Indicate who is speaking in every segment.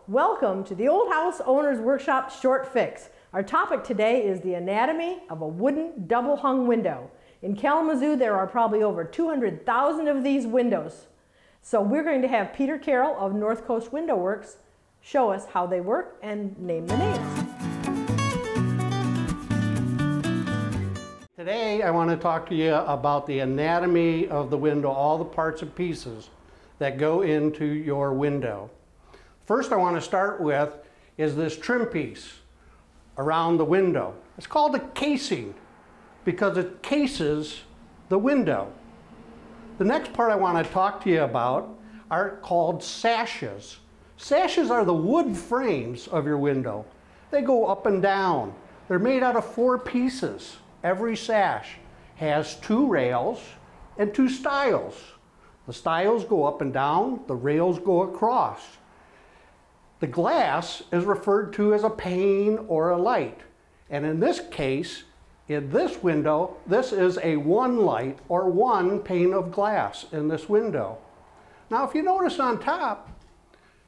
Speaker 1: Welcome to the Old House Owners Workshop Short Fix. Our topic today is the anatomy of a wooden double hung window. In Kalamazoo, there are probably over 200,000 of these windows. So we're going to have Peter Carroll of North Coast Window Works show us how they work and name the names.
Speaker 2: Today I want to talk to you about the anatomy of the window, all the parts and pieces that go into your window. First I want to start with is this trim piece around the window. It's called a casing because it cases the window. The next part I want to talk to you about are called sashes. Sashes are the wood frames of your window. They go up and down. They're made out of 4 pieces. Every sash has 2 rails and 2 stiles. The stiles go up and down, the rails go across. The glass is referred to as a pane or a light. And in this case, in this window, this is a 1 light or 1 pane of glass in this window. Now if you notice on top,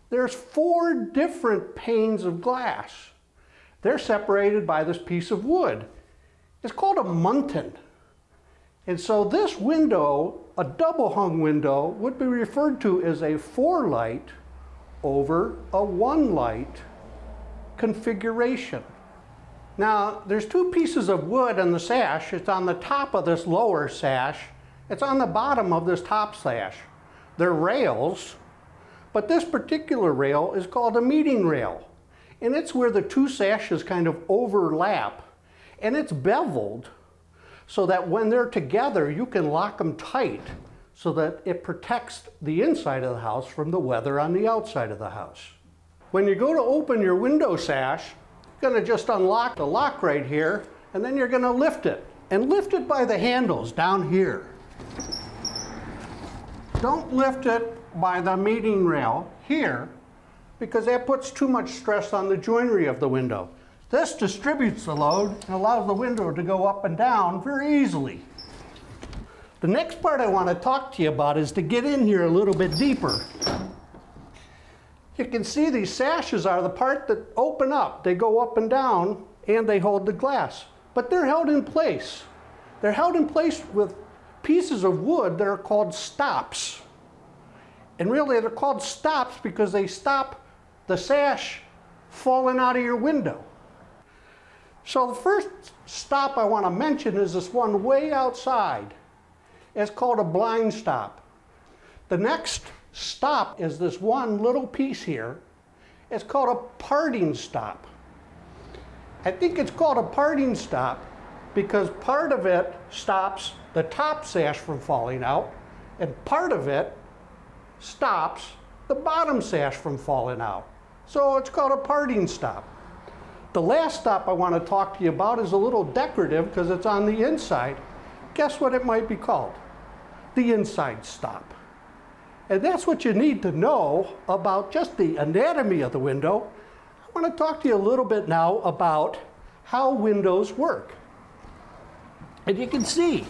Speaker 2: there's 4 different panes of glass. They're separated by this piece of wood. It's called a muntin. And so this window, a double hung window, would be referred to as a 4 light over a 1 light configuration. Now there's 2 pieces of wood on the sash. It's on the top of this lower sash. It's on the bottom of this top sash. They're rails, but this particular rail is called a meeting rail. And it's where the 2 sashes kind of overlap. And it's beveled so that when they're together, you can lock them tight so that it protects the inside of the house from the weather on the outside of the house. When you go to open your window sash, you're going to just unlock the lock right here, and then you're going to lift it. And lift it by the handles down here. Don't lift it by the meeting rail here, because that puts too much stress on the joinery of the window. This distributes the load and allows the window to go up and down very easily. The next part I want to talk to you about is to get in here a little bit deeper. You can see these sashes are the part that open up. They go up and down and they hold the glass. But they're held in place. They're held in place with pieces of wood that are called stops. And really they're called stops because they stop the sash falling out of your window. So the first stop I want to mention is this one way outside. It's called a blind stop. The next stop is this one little piece here. It's called a parting stop. I think it's called a parting stop because part of it stops the top sash from falling out and part of it stops the bottom sash from falling out. So it's called a parting stop. The last stop I want to talk to you about is a little decorative because it's on the inside. Guess what it might be called? The inside stop. And that's what you need to know about just the anatomy of the window. I want to talk to you a little bit now about how windows work. And you can see,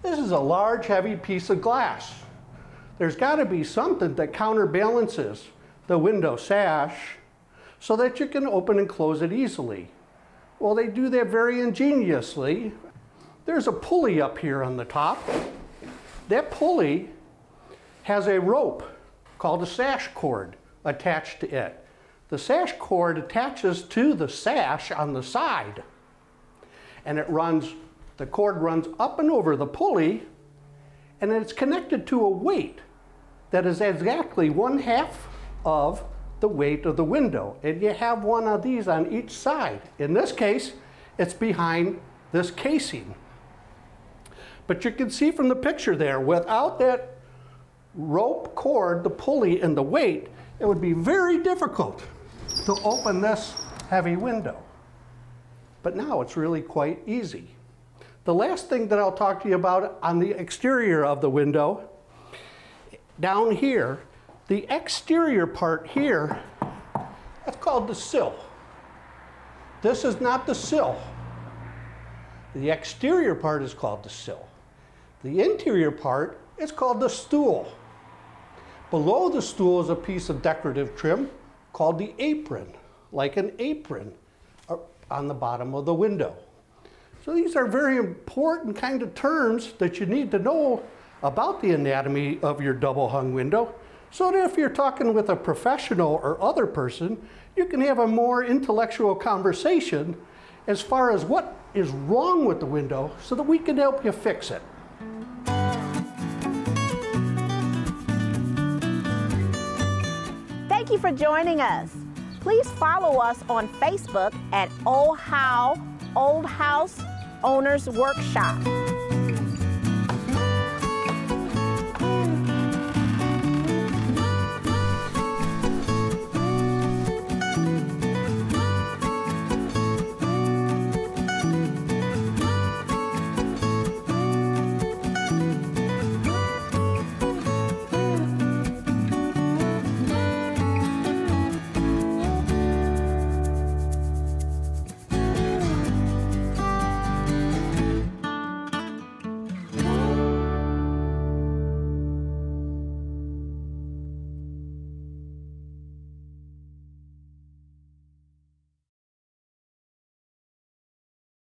Speaker 2: this is a large, heavy piece of glass. There's got to be something that counterbalances the window sash so that you can open and close it easily. Well, they do that very ingeniously. There's a pulley up here on the top. That pulley has a rope called a sash cord attached to it. The sash cord attaches to the sash on the side. And the cord runs up and over the pulley, and it's connected to a weight that is exactly 1/2 of the weight of the window. And you have one of these on each side. In this case, it's behind this casing. But you can see from the picture there, without that rope cord, the pulley, and the weight, it would be very difficult to open this heavy window. But now it's really quite easy. The last thing that I'll talk to you about on the exterior of the window, down here, the exterior part here, that's called the sill. This is not the sill. The exterior part is called the sill. The interior part is called the stool. Below the stool is a piece of decorative trim called the apron, like an apron on the bottom of the window. So these are very important kind of terms that you need to know about the anatomy of your double hung window, so that if you're talking with a professional or other person, you can have a more intellectual conversation as far as what is wrong with the window so that we can help you fix it.
Speaker 3: Thank you for joining us. Please follow us on Facebook at Old House Owners Workshop.